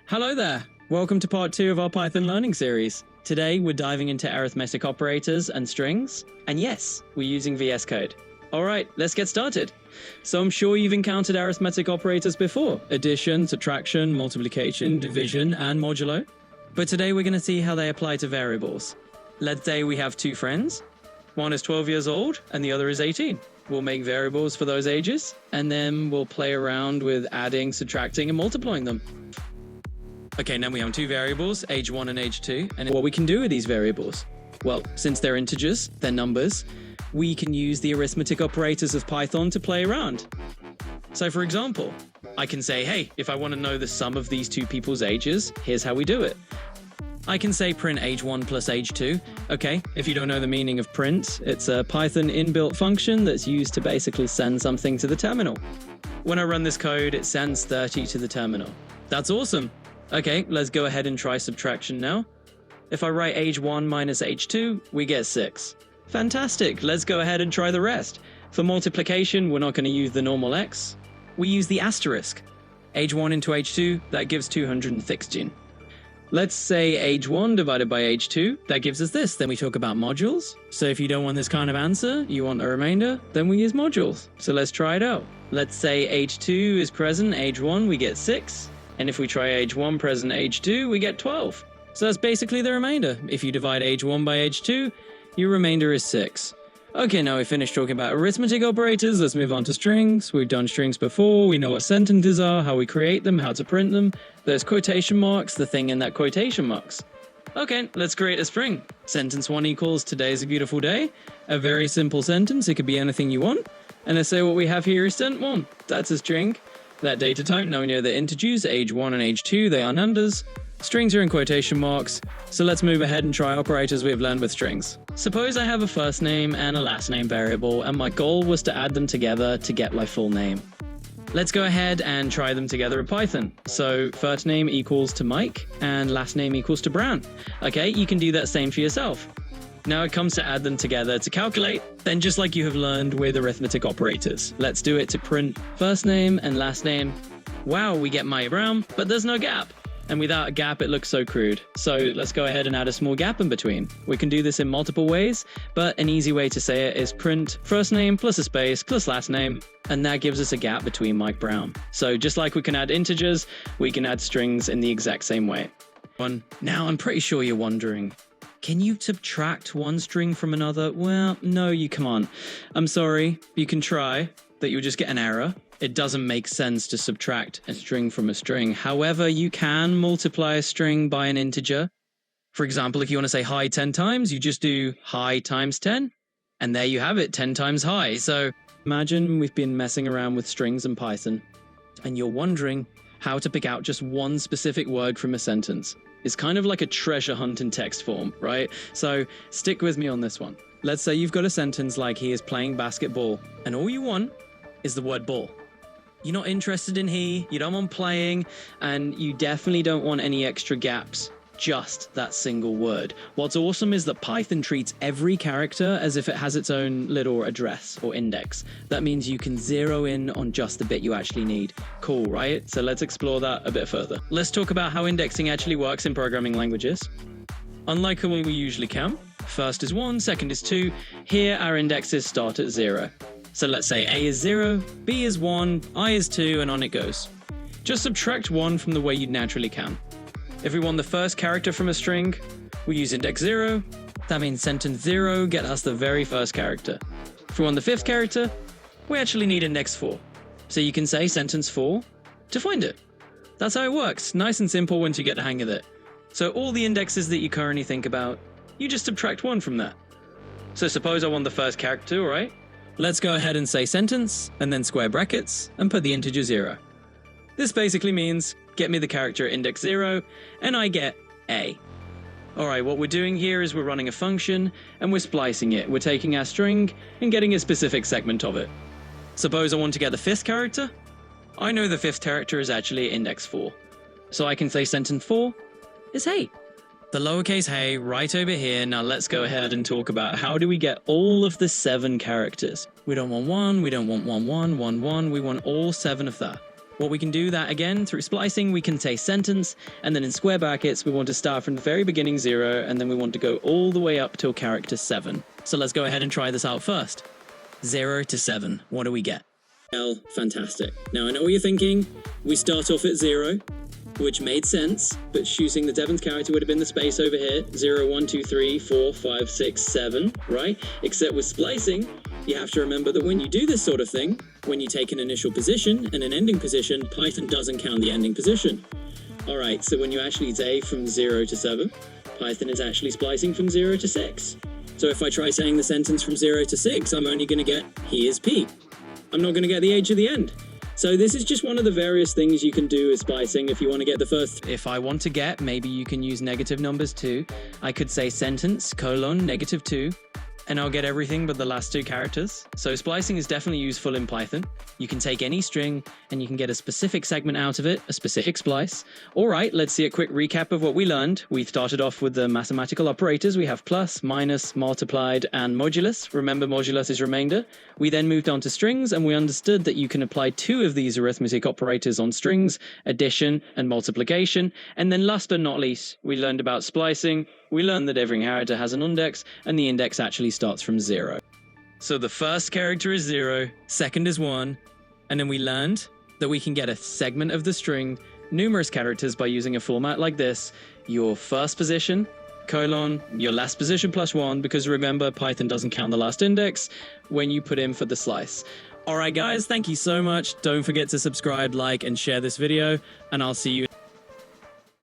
Hello there! Welcome to part 2 of our Python learning series. Today we're diving into arithmetic operators and strings, and yes, we're using VS Code. Alright, let's get started. So I'm sure you've encountered arithmetic operators before: addition, subtraction, multiplication, division, and modulo. But today we're going to see how they apply to variables. Let's say we have two friends. One is 12 years old and the other is 18. We'll make variables for those ages, and then we'll play around with adding, subtracting, and multiplying them. Okay, now we have two variables, age 1 and age 2, and what we can do with these variables? Well, since they're integers, they're numbers, we can use the arithmetic operators of Python to play around. So for example, I can say, hey, if I want to know the sum of these two people's ages, here's how we do it. I can say print age 1 plus age 2. Okay, if you don't know the meaning of print, it's a Python inbuilt function that's used to basically send something to the terminal. When I run this code, it sends 30 to the terminal. That's awesome. Okay, let's go ahead and try subtraction now. If I write age 1 minus age 2, we get 6. Fantastic, let's go ahead and try the rest. For multiplication, we're not going to use the normal x. We use the asterisk. Age 1 into age 2, that gives 216. Let's say age 1 divided by age 2, that gives us this. Then we talk about modules. So if you don't want this kind of answer, you want a remainder, then we use modules. So let's try it out. Let's say age 2 is present, age 1, we get 6. And if we try age 1 present age 2, we get 12. So that's basically the remainder. If you divide age 1 by age 2, your remainder is 6. Okay, now we finished talking about arithmetic operators. Let's move on to strings. We've done strings before. We know what sentences are, how we create them, how to print them. There's quotation marks, the thing in that quotation marks. Okay, let's create a string. Sentence 1 equals today's a beautiful day. A very simple sentence. It could be anything you want. And let's say what we have here is sent 1. That's a string. That data type, now we know the integers, age 1 and age 2, they are numbers. Strings are in quotation marks, so let's move ahead and try operators we've learned with strings. Suppose I have a first name and a last name variable, and my goal was to add them together to get my full name. Let's go ahead and try them together in Python. So first name equals to Mike, and last name equals to Brown. Okay, you can do that same for yourself. Now it comes to add them together to calculate, then just like you have learned with arithmetic operators. Let's do it to print first name and last name. Wow, we get Mike Brown, but there's no gap. And without a gap, it looks so crude. So let's go ahead and add a small gap in between. We can do this in multiple ways, but an easy way to say it is print first name plus a space plus last name, and that gives us a gap between Mike Brown. So just like we can add integers, we can add strings in the exact same way. Now I'm pretty sure you're wondering, can you subtract one string from another? Well, no, you can't. I'm sorry, you can try, but you'll just get an error. It doesn't make sense to subtract a string from a string. However, you can multiply a string by an integer. For example, if you want to say hi 10 times, you just do hi times 10, and there you have it, 10 times hi. So imagine we've been messing around with strings in Python, and you're wondering how to pick out just one specific word from a sentence. It's kind of like a treasure hunt in text form, right? So stick with me on this one. Let's say you've got a sentence like he is playing basketball, and all you want is the word ball. You're not interested in he, you don't want playing, and you definitely don't want any extra gaps. Just that single word. What's awesome is that Python treats every character as if it has its own little address or index. That means you can zero in on just the bit you actually need. Cool, right? So let's explore that a bit further. Let's talk about how indexing actually works in programming languages. Unlike what we usually can, first is 1, second is 2. Here our indexes start at 0. So let's say A is 0, B is 1, I is 2, and on it goes. Just subtract 1 from the way you'd naturally can. If we want the first character from a string, we use index 0. That means sentence 0 get us the very first character. If we want the fifth character, we actually need index 4. So you can say sentence 4 to find it. That's how it works. Nice and simple once you get the hang of it. So all the indexes that you currently think about, you just subtract 1 from that. So suppose I want the first character, right? Let's go ahead and say sentence, and then square brackets, and put the integer 0. This basically means, get me the character index 0, and I get A. Alright, what we're doing here is we're running a function, and we're splicing it. We're taking our string, and getting a specific segment of it. Suppose I want to get the fifth character. I know the fifth character is actually index 4. So I can say sentence 4 is hey. The lowercase hey right over here. Now let's go ahead and talk about how do we get all of the 7 characters. We don't want 1, we don't want 1, 1, 1, 1, we want all 7 of that. Well, we can do that again through splicing. We can say sentence, and then in square brackets, we want to start from the very beginning 0, and then we want to go all the way up till character 7. So let's go ahead and try this out first. 0 to 7. What do we get? Well, fantastic. Now, I know what you're thinking. We start off at 0, which made sense, but choosing the Devon's character would have been the space over here. 0, 1, 2, 3, 4, 5, 6, 7, right? Except with splicing, you have to remember that when you do this sort of thing, when you take an initial position and an ending position, Python doesn't count the ending position. Alright, so when you actually say from 0 to 7, Python is actually splicing from 0 to 6. So if I try saying the sentence from 0 to 6, I'm only going to get, he is Pete. I'm not going to get the age of the end. So this is just one of the various things you can do with splicing if you want to get the first. If I want to get, maybe you can use negative numbers too. I could say sentence, -2, and I'll get everything but the last 2 characters. So splicing is definitely useful in Python. You can take any string and you can get a specific segment out of it, a specific splice. All right, let's see a quick recap of what we learned. We started off with the mathematical operators. We have plus, minus, multiplied, and modulus. Remember, modulus is remainder. We then moved on to strings, and we understood that you can apply 2 of these arithmetic operators on strings, addition and multiplication. And then last but not least, we learned about splicing. We learned that every character has an index, and the index actually starts from 0. So the first character is 0, second is 1, and then we learned that we can get a segment of the string, numerous characters by using a format like this: your first position, colon, your last position plus 1, because remember, Python doesn't count the last index when you put in for the slice. Alright guys, thank you so much. Don't forget to subscribe, like, and share this video, and I'll see you